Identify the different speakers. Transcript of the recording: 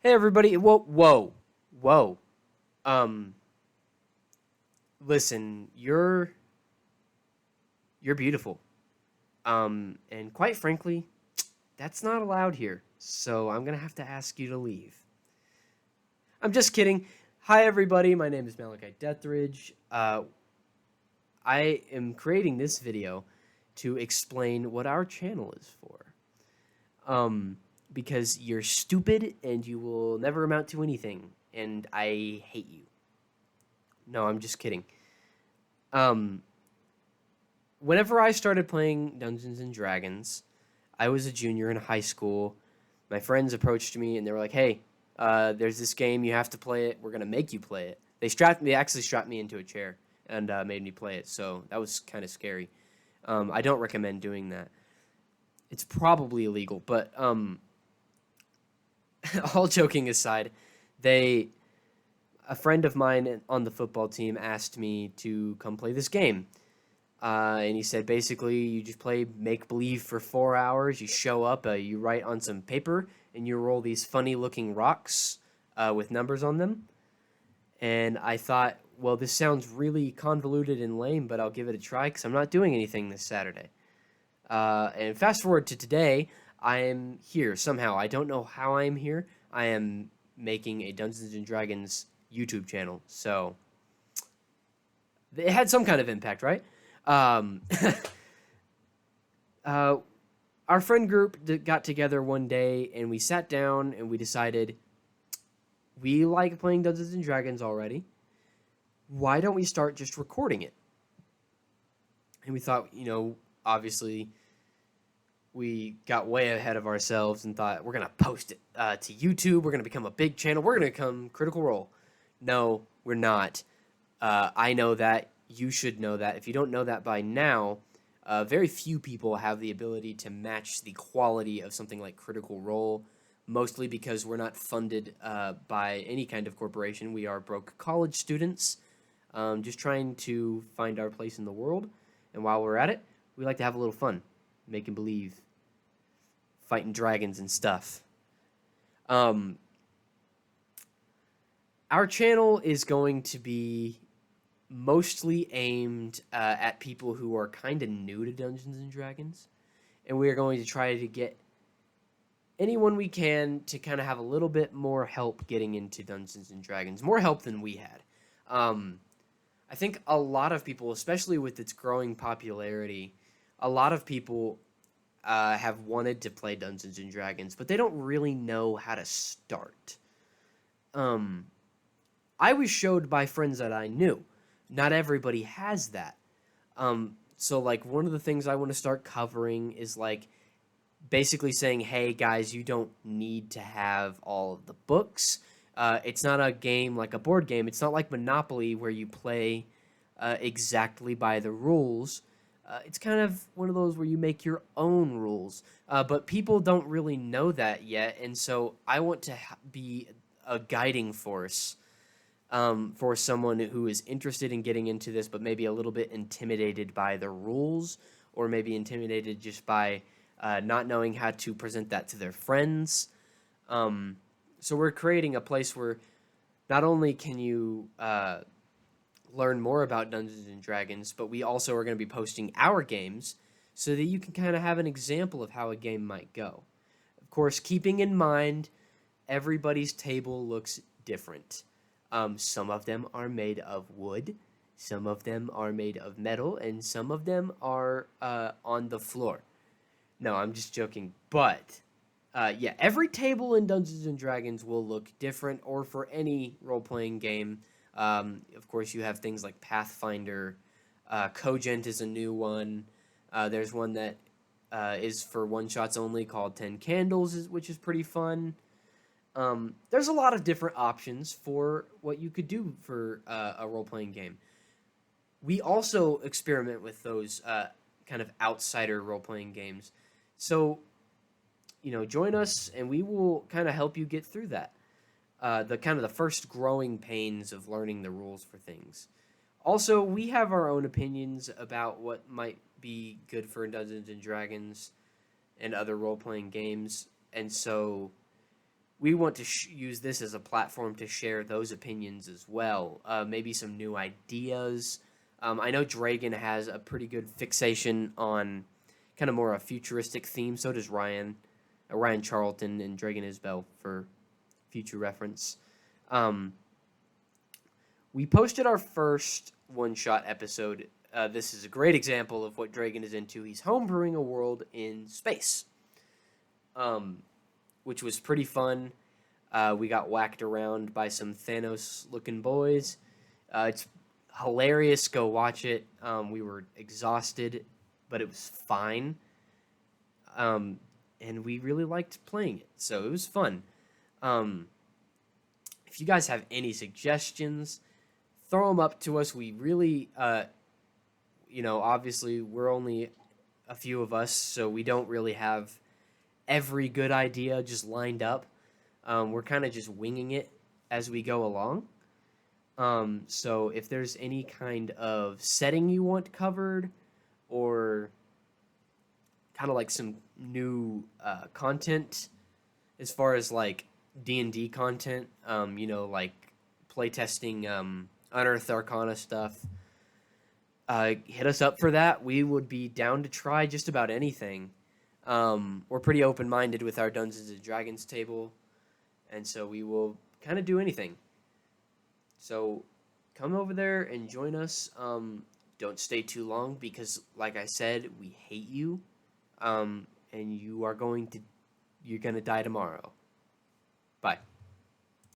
Speaker 1: Hey everybody! Whoa! Um, Listen, you're beautiful. And quite frankly, that's not allowed here. So I'm gonna have to ask you to leave. I'm just kidding. Hi everybody, my name is Malachi Deathridge. I am creating this video to explain what our channel is for. Um, because you're stupid and you will never amount to anything, and I hate you. No, I'm just kidding. Um, Whenever I started playing Dungeons and Dragons, I was a junior in high school. My friends approached me and they were like, "Hey, there's this game. You have to play it. We're gonna make you play it." They actually strapped me into a chair and made me play it. So that was kind of scary. I don't recommend doing that. It's probably illegal, but all joking aside, they a friend of mine on the football team asked me to come play this game. And he said basically you just play make believe for 4 hours. You show up, you write on some paper, and you roll these funny looking rocks with numbers on them. And I thought, well, this sounds really convoluted and lame, but I'll give it a try because I'm not doing anything this Saturday. And fast forward to today, I am here somehow. I don't know how I am here. I am making a Dungeons and Dragons YouTube channel, so it had some kind of impact, right? Um, uh, our friend group got together one day and we sat down and we decided we like playing Dungeons and Dragons already. Why don't we start just recording it? And we thought, obviously we got way ahead of ourselves and thought we're going to post it to YouTube. We're going to become a big channel. We're going to become Critical Role. No, we're not. I know that. You should know that. If you don't know that by now, very few people have the ability to match the quality of something like Critical Role, mostly because we're not funded by any kind of corporation. We are broke college students, just trying to find our place in the world. And while we're at it, we like to have a little fun, making believe, fighting dragons and stuff. Our channel is going to be mostly aimed at people who are kind of new to Dungeons and Dragons, and we are going to try to get anyone we can to kind of have a little bit more help getting into Dungeons and Dragons, more help than we had. I think a lot of people, especially with its growing popularity, a lot of people have wanted to play Dungeons and Dragons, but they don't really know how to start. I was showed by friends that I knew. Not everybody has that. So like one of the things I want to start covering is like basically saying, hey guys, you don't need to have all of the books. It's not a game like a board game. It's not like Monopoly where you play exactly by the rules. It's kind of one of those where you make your own rules. But people don't really know that yet, and so I want to be a guiding force for someone who is interested in getting into this, but maybe a little bit intimidated by the rules, or maybe intimidated just by not knowing how to present that to their friends. So we're creating a place where not only can you learn more about Dungeons and Dragons, but we also are going to be posting our games so that you can kind of have an example of how a game might go. Of course, keeping in mind everybody's table looks different. Some of them are made of wood, some of them are made of metal, and some of them are on the floor. No, I'm just joking. But yeah, every table in Dungeons and Dragons will look different, or for any role-playing game. Of course, you have things like Pathfinder. Cogent is a new one. There's one that is for one-shots only called 10 Candles, which is pretty fun. There's a lot of different options for what you could do for a role-playing game. We also experiment with those kind of outsider role-playing games. So, join us and we will kind of help you get through that. The kind of the first growing pains of learning the rules for things. Also, we have our own opinions about what might be good for Dungeons and Dragons and other role-playing games. And so we want to use this as a platform to share those opinions as well. Maybe some new ideas. I know Dragon has a pretty good fixation on kind of more a futuristic theme. So does Ryan Charlton and Dragon Isbell for future reference. Um, we posted our first one-shot episode. This is a great example of what Dragon is into. He's homebrewing a world in space, which was pretty fun. We got whacked around by some Thanos-looking boys. It's hilarious. Go watch it. We were exhausted, but it was fine. And we really liked playing it, so it was fun. If you guys have any suggestions, throw them up to us. We really, obviously we're only a few of us, so we don't really have every good idea just lined up. We're kind of just winging it as we go along. So if there's any kind of setting you want covered, or kind of like some new content as far as like D&D content, like playtesting Unearthed Arcana stuff, hit us up for that. We would be down to try just about anything. We're pretty open-minded with our Dungeons & Dragons table, and so we will kind of do anything. So come over there and join us. Don't stay too long because, like I said, we hate you, and you're going to die tomorrow. Bye.